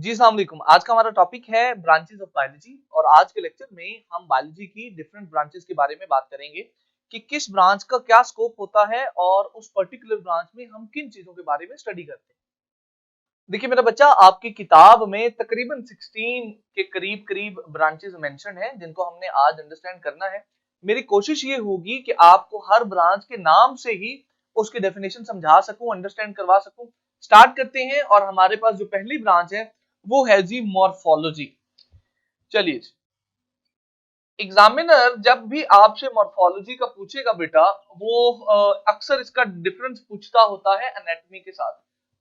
जी अस्सलाम वालेकुम। आज का हमारा टॉपिक है ब्रांचेस ऑफ बायोलॉजी और आज के लेक्चर में हम बायोलॉजी की डिफरेंट ब्रांचेस के बारे में बात करेंगे कि किस ब्रांच का क्या स्कोप होता है और उस पर्टिकुलर ब्रांच में हम किन चीजों के बारे में स्टडी करते हैं। देखिए मेरा बच्चा, आपकी किताब में तकरीबन 16 के करीब करीब ब्रांचेस मेंशन हैं जिनको हमने आज अंडरस्टैंड करना है। मेरी कोशिश ये होगी कि आपको हर ब्रांच के नाम से ही उसकी डेफिनेशन समझा सकूं, अंडरस्टैंड करवा सकूं। स्टार्ट करते हैं और हमारे पास जो पहली ब्रांच है वो है जी मॉर्फोलॉजी। चलिए, एग्जामिनर जब भी आपसे मॉर्फोलॉजी का पूछेगा बेटा, वो अक्सर इसका डिफरेंस पूछता होता है एनाटॉमी के साथ।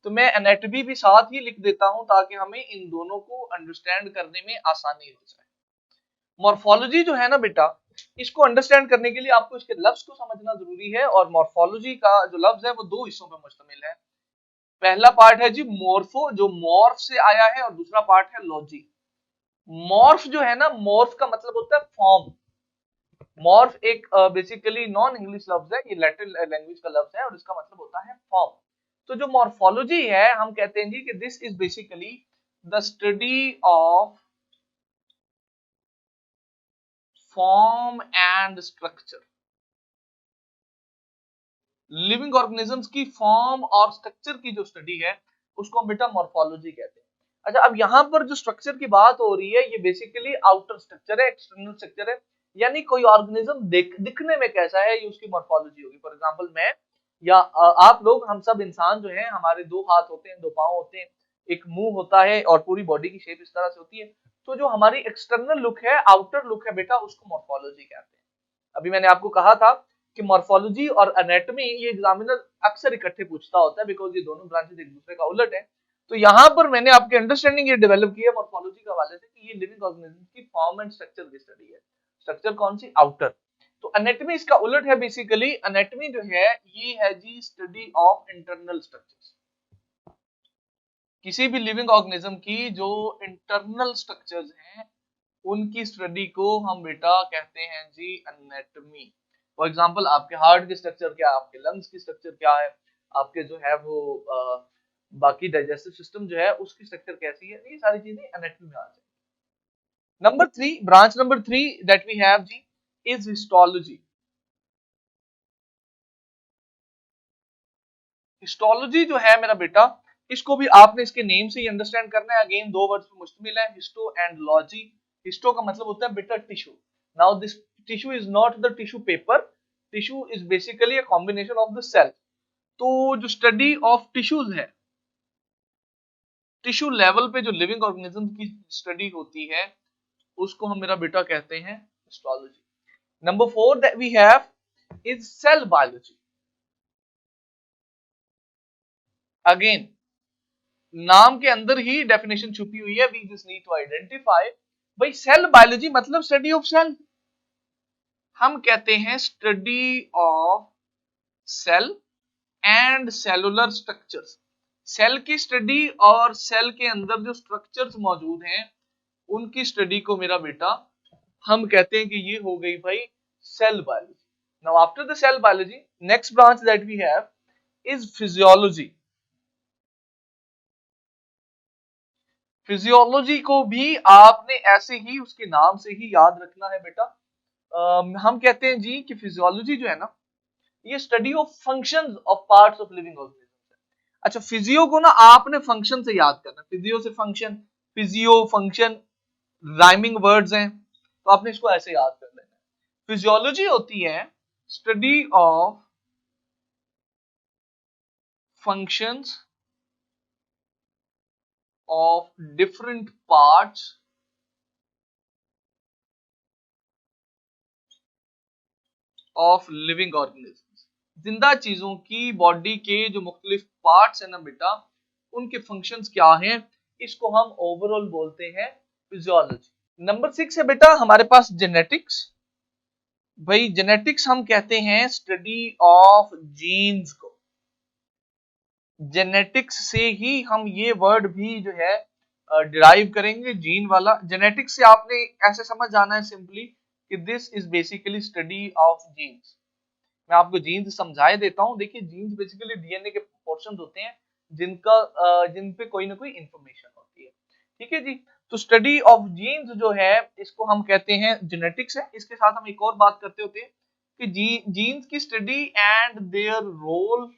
तो मैं एनाटॉमी भी साथ ही लिख देता हूं ताकि हमें इन दोनों को अंडरस्टैंड करने में आसानी हो जाए। मॉर्फोलॉजी जो है ना बेटा, इसको अंडरस्टैंड करने के लिए आपको इसके लफ्ज को समझना जरूरी है और मॉर्फोलॉजी का जो लफ्ज है वो दो हिस्सों पर मुश्तमिल है। पहला पार्ट है जी मॉर्फो, जो मॉर्फ से आया है, और दूसरा पार्ट है लॉजी। मॉर्फ जो है ना, मॉर्फ का मतलब होता है फॉर्म। मॉर्फ एक बेसिकली नॉन इंग्लिश लफ्ज है, ये लैटिन लैंग्वेज का लफ्ज है और इसका मतलब होता है फॉर्म। तो जो मॉर्फोलॉजी है, हम कहते हैं जी कि this is basically the study of form and structure. Living organisms की फॉर्म और स्ट्रक्चर की जो स्टडी है उसको हम बेटा मॉर्फोलॉजी कहते हैं। अच्छा, अब यहाँ पर जो स्ट्रक्चर की बात हो रही है ये बेसिकली आउटर स्ट्रक्चर है, एक्सटर्नल स्ट्रक्चर है, यानी कोई ऑर्गेनिज्म दिखने में कैसा है ये उसकी मॉर्फोलॉजी होगी। फॉर एग्जांपल मैं या आप लोग, हम सब इंसान जो है, हमारे दो हाथ होते हैं, दो पांव होते हैं, एक मुंह होता है और पूरी बॉडी की शेप इस तरह से होती है। तो जो हमारी एक्सटर्नल लुक है, आउटर लुक है बेटा, उसको मॉर्फोलॉजी कहते हैं। अभी मैंने आपको कहा था कि मॉर्फोलॉजी और एनाटॉमी ये एग्जामिनर अक्सर इकट्ठे पूछता होता है, बिकॉज ये दोनों ब्रांचेस एक दूसरे का उलट है। तो यहाँ पर मैंने आपके अंडरस्टैंडिंग ये डेवलप की है मॉर्फोलॉजी के हवाले से कि ये लिविंग ऑर्गेनिज्म की फॉर्म एंड स्ट्रक्चर की स्टडी है। स्ट्रक्चर कौन सी? आउटर। तो एनाटॉमी इसका उलट है। बेसिकली एनाटॉमी जो है ये है जी स्टडी ऑफ इंटरनल स्ट्रक्चर्स। किसी भी लिविंग ऑर्गेनिज्म की जो इंटरनल स्ट्रक्चर्स हैं उनकी स्टडी को हम बेटा कहते हैं जी एनाटॉमी। फॉर एग्जांपल, आपके हार्ट की स्ट्रक्चर क्या है, आपके लंग्स की स्ट्रक्चर क्या है, आपके जो है वो बाकी डाइजेस्टिव सिस्टम जो है उसकी स्ट्रक्चर कैसी है, ये सारी चीजें एनाटॉमी में आ जाएंगी। Number 3, branch number 3 that we have जी इज हिस्टोलॉजी। हिस्टोलॉजी जो है मेरा बेटा, इसको भी आपने इसके नेम से ही अंडरस्टैंड करना है। अगेन दो वर्ड्स पे मुश्तमिल है, हिस्टो एंड लॉजी। हिस्टो का मतलब होता है बेटा tissue. Now this tissue is not the tissue paper, tissue is basically a combination of the cell. तो जो स्टडी ऑफ टिश्यूज है, टिश्यू लेवल पे जो लिविंग ऑर्गेनिज्म की स्टडी होती है उसको हम मेरा बेटा कहते हैं histology. Number 4 that we have is cell biology. Again नाम के अंदर ही डेफिनेशन छुपी हुई है, we just need to identify. भाई सेल बायोलॉजी मतलब स्टडी ऑफ सेल। हम कहते हैं study of cell and cellular structures. Cell की स्टडी और सेल के अंदर जो स्ट्रक्चर्स मौजूद हैं उनकी स्टडी को मेरा बेटा हम कहते हैं कि ये हो गई भाई cell biology. Now after the cell biology, next branch that we have is physiology. Physiology को भी आपने ऐसे ही उसके नाम से ही याद रखना है बेटा। हम कहते हैं जी कि फिजियोलॉजी जो है ना, ये study of functions of parts of living organism. अच्छा, फिजियो को ना आपने फंक्शन से याद करना, फिजियो से function, physio function rhyming words हैं, तो आपने इसको ऐसे याद कर लेना। फिजियोलॉजी होती है study of functions of different parts of living organism. जिंदा चीजों की बॉडी के जो मुख्तलिफ पार्ट्स है ना बेटा, उनके फंक्शंस क्या हैं, इसको हम ओवरऑल बोलते हैं फिजियोलॉजी। नंबर 6 है बेटा हमारे पास जेनेटिक्स। भाई जेनेटिक्स हम कहते हैं स्टडी ऑफ जीन्स को। जेनेटिक्स से ही हम ये वर्ड भी जो है डिराइव करेंगे, जीन वाला। जेनेटिक्स से आपने ऐसे समझ जाना है सिंपली कि this is basically study of genes. मैं आपको जीन्स समझाए देता हूं। देखिए, जीन्स बेसिकली डीएनए के पोर्शंस होते हैं जिन पे कोई ना कोई इंफॉर्मेशन होती है। ठीक है जी। तो स्टडी ऑफ जीन्स जो है इसको हम कहते हैं जेनेटिक्स है। इसके साथ हम एक और बात करते होते हैं कि जीन्स की study and their role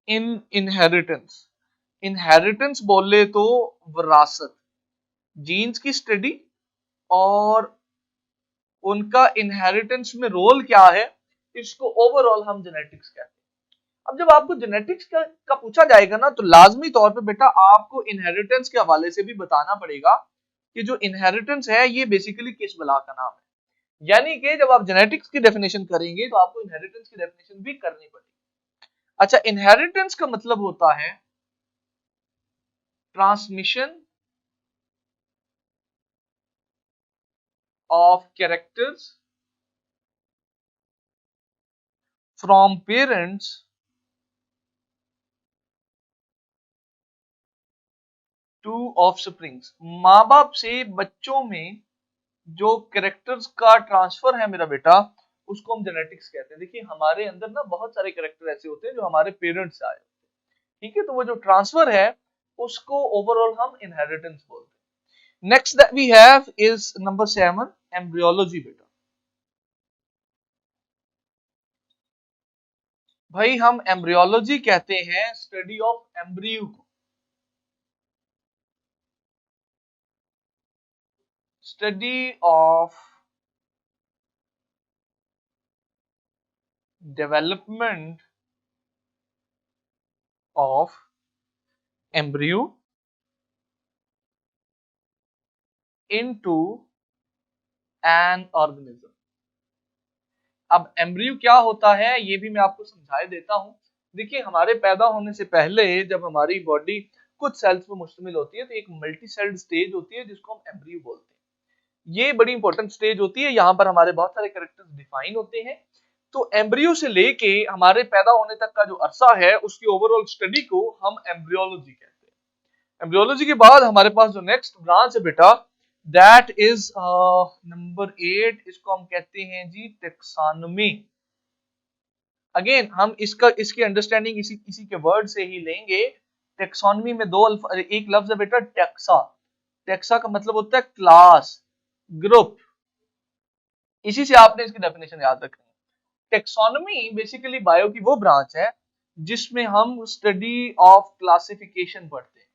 in inheritance. Inheritance बोले तो विरासत, जीन्स की स्टडी और उनका इनहेरिटेंस में रोल क्या है, इसको ओवरऑल हम जेनेटिक्स कहते हैं। अब जब आपको जेनेटिक्स का पूछा जाएगा ना, तो लाजमी तौर पे बेटा आपको इनहेरिटेंस के हवाले से भी बताना पड़ेगा कि जो इनहेरिटेंस है ये बेसिकली किस बला का नाम है। यानी कि जब आप जेनेटिक्स की डेफिनेशन करेंगे तो आपको इनहेरिटेंस की डेफिनेशन भी करनी पड़ेगी। अच्छा, इनहेरिटेंस का मतलब होता है transmission of characters from parents to offsprings. माँ बाप से बच्चों में जो कैरेक्टर्स का ट्रांसफर है मेरा बेटा, उसको हम जेनेटिक्स कहते हैं। देखिए हमारे अंदर ना बहुत सारे कैरेक्टर ऐसे होते हैं जो हमारे पेरेंट्स से आए होते हैं, ठीक है। तो वो जो ट्रांसफर है उसको ओवरऑल हम इनहेरिटेंस बोलते हैं। Next that we have is number 7, embryology बेटा। भाई हम एम्ब्रियोलॉजी कहते हैं स्टडी ऑफ एम्ब्रियो को, study of development of embryo into an organism. अब एम्ब्रियो क्या होता है ये भी मैं आपको समझा देता हूं। देखिए हमारे पैदा होने से पहले जब हमारी बॉडी कुछ सेल्स पर मुश्तमिल होती है तो एक मल्टी सेल्ड स्टेज होती है जिसको हम एम्ब्रियो बोलते हैं। ये बड़ी इंपॉर्टेंट स्टेज होती है, यहाँ पर हमारे बहुत सारे कैरेक्टर्स डिफाइन होते हैं। तो एम्ब्रियो से लेके हमारे पैदा होने तक का जो अरसा है उसकी ओवरऑल स्टडी को हम एम्ब्रियोलॉजी कहते हैं। एम्ब्रियोलॉजी के बाद हमारे पास जो नेक्स्ट ब्रांच है बेटा, दैट इज नंबर 8, इसको हम कहते हैं जी टेक्सोनोमी। अगेन हम इसकी अंडरस्टैंडिंग इसी इसी के वर्ड से ही लेंगे। टेक्सोनोमी में एक लफ्ज है बेटा टेक्सा। टेक्सा का मतलब होता है क्लास, ग्रुप। इसी से आपने इसकी डेफिनेशन याद रखनी है। टेक्सोनोमी बेसिकली बायो की वो ब्रांच है जिसमें हम स्टडी ऑफ क्लासिफिकेशन पढ़ते हैं,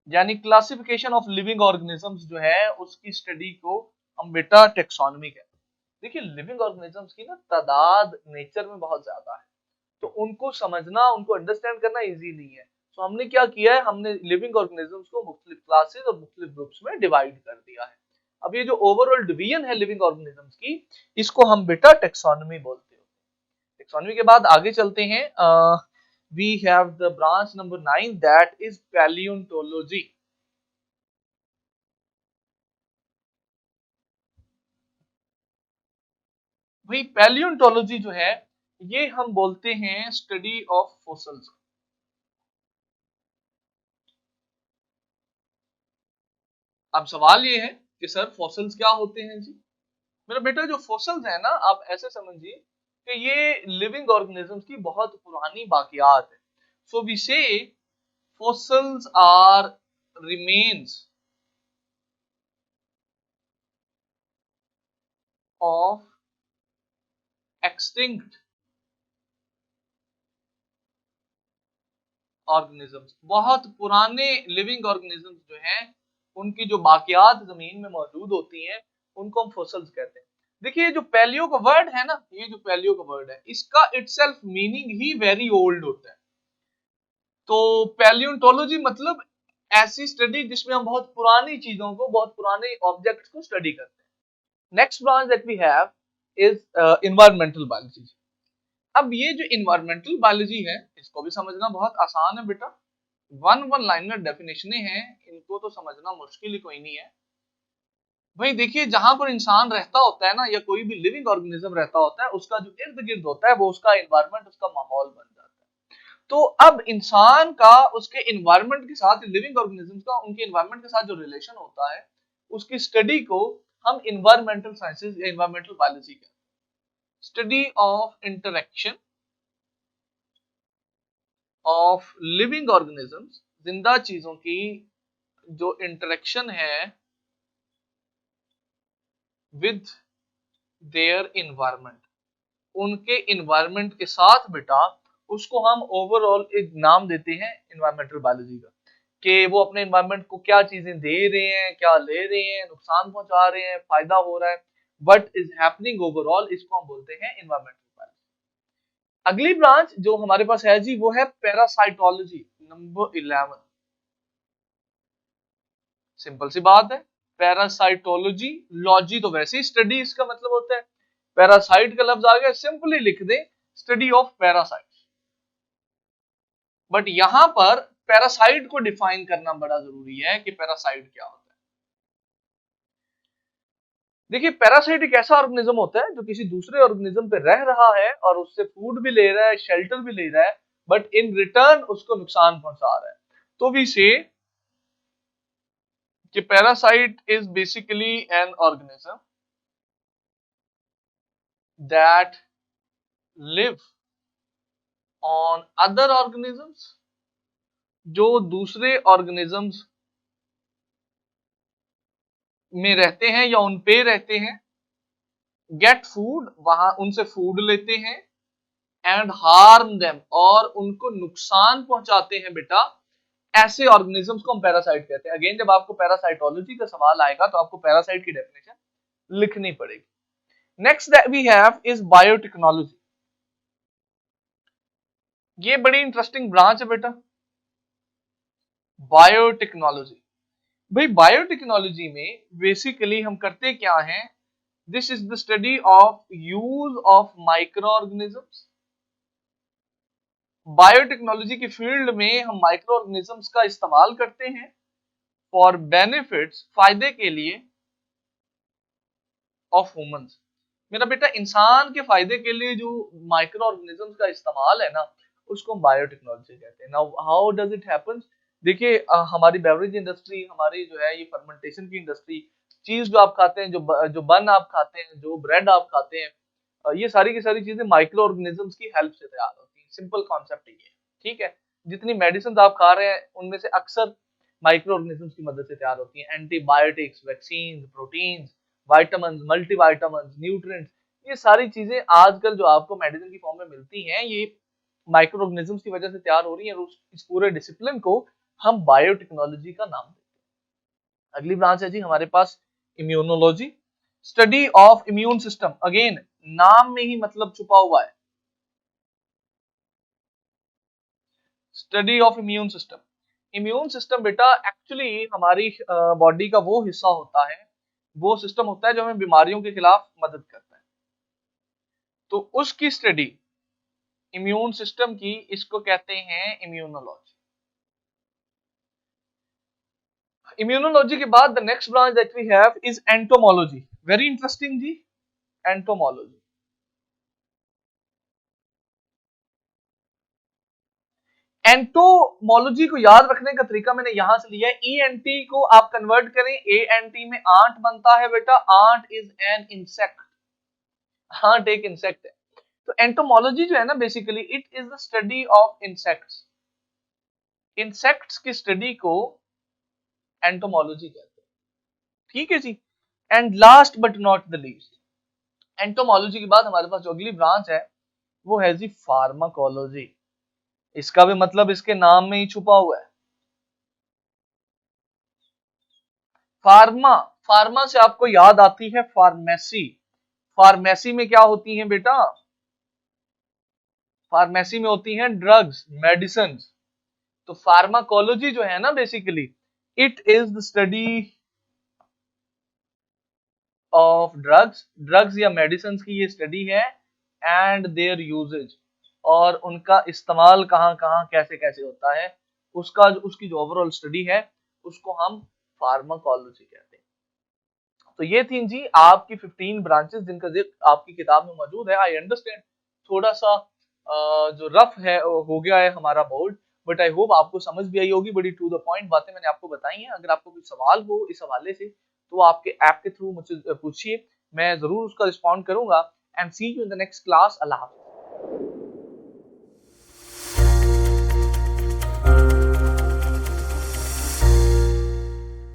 यानी क्लासिफिकेशन ऑफ लिविंग ऑर्गेनिजम्स जो है उसकी स्टडी को हम बेटा टेक्सोनोमी कहते हैं। देखिए लिविंग ऑर्गेनिजम्स की ना तादाद नेचर में बहुत ज्यादा है, तो उनको समझना, उनको अंडरस्टैंड करना इजी नहीं है। तो हमने क्या किया है, हमने लिविंग ऑर्गेनिजम्स को मुख्तलिफ क्लासेस और मुख्तलिफ ग्रुप्स में डिवाइड कर दिया है। अब ये जो ओवरऑल डिवीजन है लिविंग ऑर्गेनिजम्स की, इसको हम बेटा टेक्सोनोमी बोलते हैं। टेक्सोनोमी के बाद आगे चलते हैं, we have the branch number 9 that is palaeontology. भाई पैलियोंटोलॉजी जो है ये हम बोलते हैं स्टडी ऑफ फॉसिल्स। अब सवाल ये है कि सर फॉसिल्स क्या होते हैं जी। मेरा बेटा जो फॉसिल्स है ना, आप ऐसे समझिए कि ये लिविंग ऑर्गेनिजम्स की बहुत पुरानी बाकियात है। So we say fossils are remains of extinct organisms. बहुत पुराने लिविंग ऑर्गेनिजम्स जो हैं उनकी जो बाकियात जमीन में मौजूद होती हैं उनको हम फॉसिल्स कहते हैं। देखिए जो पैलियो का वर्ड है ना, ये जो पैलियो का वर्ड है इसका इटसेल्फ मीनिंग ही वेरी ओल्ड होता है। तो पैलियोंटोलॉजी मतलब ऐसी स्टडी जिसमें हम बहुत पुरानी चीजों को, बहुत पुराने ऑब्जेक्ट्स को स्टडी करते हैं। Next branch that we have is environmental biology. अब ये जो इन्वायरमेंटल बायोलॉजी है इसको भी समझना बहुत आसान है बेटा। वन वन लाइनर डेफिनेशन हैं, इनको तो समझना मुश्किल ही कोई नहीं है। भाई देखिए जहां पर इंसान रहता होता है ना, या कोई भी लिविंग ऑर्गेनिज्म रहता होता है, उसका जो इर्द गिर्द होता है वो उसका एनवायरनमेंट, उसका माहौल बन जाता है। तो अब इंसान का उसके एनवायरनमेंट के साथ, लिविंग ऑर्गेनिज्म का उनके एनवायरनमेंट के साथ जो रिलेशन होता है उसकी स्टडी को हम एनवायरमेंटल साइंसेज या एनवायरमेंटल बायोलॉजी कहते हैं। Study of interaction of living organisms, जिंदा चीजों की जो इंटरेक्शन है विद देयर इन्वायरमेंट, उनके इन्वायरमेंट के साथ बेटा, उसको हम ओवरऑल एक नाम देते हैं इन्वायरमेंटल बायोलॉजी का, कि वो अपने इन्वायरमेंट को क्या चीजें दे रहे हैं, क्या ले रहे हैं, नुकसान पहुंचा रहे हैं, फायदा हो रहा है, व्हाट इज हैपनिंग ओवरऑल, इसको हम बोलते हैं इन्वायरमेंटल बायोलॉजी। अगली ब्रांच जो हमारे पास है जी, वो है पैरासाइटोलॉजी, नंबर 11। सिंपल सी बात है, पैरासाइटोलॉजी, लॉजी तो वैसे ही स्टडी इसका मतलब होता है, पैरासाइट का लफ्ज आ गया, सिंपली लिख they study of parasite. But यहां पर पैरासाइट को डिफाइन करना बड़ा जरूरी है कि पैरासाइट क्या होता है। देखिए, पैरासाइट एक ऐसा ऑर्गेनिज्म होता है जो किसी दूसरे ऑर्गेनिज्म पे रह रहा है और उससे फूड भी ले रहा है, शेल्टर भी ले रहा है, बट इन रिटर्न उसको नुकसान पहुंचा रहा है। तो वी से कि parasite is basically an organism that live on other organisms, जो दूसरे ऑर्गेनिजम्स में रहते हैं या उन पे रहते हैं, गेट फूड, वहां उनसे फूड लेते हैं, एंड हार्म देम, और उनको नुकसान पहुंचाते हैं बेटा, ऐसे ऑर्गेनिजम्स को हम पैरासाइट कहते हैं। अगेन, जब आपको पैरासाइटोलॉजी का सवाल आएगा तो आपको पैरासाइट की डेफिनेशन लिखनी पड़ेगी। Next that we have is biotechnology. ये बड़ी इंटरेस्टिंग ब्रांच है बेटा, बायोटेक्नोलॉजी। भाई, बायोटेक्नोलॉजी में बेसिकली हम करते क्या हैं, this is the study of use of micro organisms. Biotechnology की फील्ड में हम माइक्रो ऑर्गेनिजम्स का इस्तेमाल करते हैं फॉर बेनिफिट्स, फायदे के लिए, ऑफ ह्यूमंस। मेरा बेटा, इंसान के फायदे के लिए जो माइक्रो ऑर्गेनिजम्स का इस्तेमाल है ना, उसको हम बायोटेक्नोलॉजी कहते हैं। Now how does it happen? देखिए, हमारी बेवरेज इंडस्ट्री, हमारी जो है ये फर्मेंटेशन की इंडस्ट्री, चीज जो आप खाते हैं, जो बन आप खाते हैं, जो ब्रेड आप खाते हैं, ये सारी की सारी चीजें माइक्रो ऑर्गेनिजम्स की हेल्प से तैयार होती हैं। सिंपल कॉन्सेप्ट ये है, ठीक है। जितनी मेडिसिन आप खा रहे हैं उनमें से अक्सर माइक्रो ऑर्गेनिजम्स की मदद से तैयार होती हैं। Antibiotics, vaccine, proteins, vitamin, multivitamin, nutrients, ये सारी चीजें आजकल जो आपको मेडिसिन की फॉर्म में मिलती हैं, ये माइक्रो ऑर्गेनिजम्स की वजह से तैयार हो रही है। इस पूरे डिसिप्लिन को हम बायोटेक्नोलॉजी का नाम देते हैं। अगली ब्रांच है जी हमारे पास immunology, study of immune system. Again, नाम में ही मतलब छुपा हुआ है, study of immune system. Immune system बेटा एक्चुअली हमारी बॉडी का वो हिस्सा होता है, वो सिस्टम होता है जो हमें बीमारियों के खिलाफ मदद करता है। तो उसकी स्टडी, इम्यून सिस्टम की, इसको कहते हैं इम्यूनोलॉजी। इम्यूनोलॉजी के बाद the next branch that we have is entomology. Very interesting जी, एंटोमोलॉजी। एंटोमोलॉजी को याद रखने का तरीका मैंने यहां से लिया है, ईएनटी को आप कन्वर्ट करें एएनटी में, आंट बनता है बेटा। Ant is an insect, ant एक इंसेक्ट है। तो एंटोमोलॉजी जो है ना, basically it is the study of insects. Insects की स्टडी को एंटोमोलॉजी कहते हैं, ठीक है जी। And last but not the least, entomology के बाद हमारे पास जो अगली ब्रांच है वो है जी फार्माकोलॉजी। इसका भी मतलब इसके नाम में ही छुपा हुआ है, फार्मा। फार्मा से आपको याद आती है फार्मेसी। फार्मेसी में क्या होती है बेटा? फार्मेसी में होती हैं ड्रग्स, मेडिसिन। तो फार्माकोलॉजी जो है ना, basically it is the study of drugs, drugs या मेडिसिन की ये स्टडी है, एंड देयर यूजेज, और उनका इस्तेमाल कहां कहां कैसे कैसे होता है, उसकी जो ओवरऑल स्टडी है, उसको हम फार्माकोलॉजी कहते हैं। तो ये थी जी आपकी 15 ब्रांचेस जिनका जिक्र आपकी किताब में मौजूद है। आई अंडरस्टैंड थोड़ा सा जो रफ है हो गया है हमारा बोर्ड, बट आई होप आपको समझ भी आई होगी। बड़ी टू द पॉइंट बातें मैंने आपको बताई हैं। अगर आपको कोई सवाल हो इस हवाले से तो आपके ऐप के थ्रू मुझसे पूछिए, मैं जरूर उसका रिस्पॉन्ड करूंगा। And see you in the next class. अल्लाह हाफिज़।